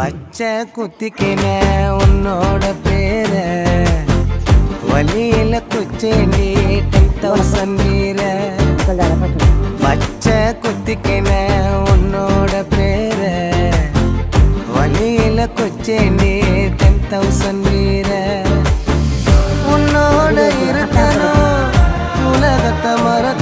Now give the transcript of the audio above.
பச்சை குத்திக்கின உன்னோட பேர வலியில குச்சேண்டி 10,000 வீர. பச்சை குத்திக்கின உன்னோட பேர வலியில குச்சேண்டி 10,000 வீர. உன்னோட இருக்கணும் உலகத்தை மறக்க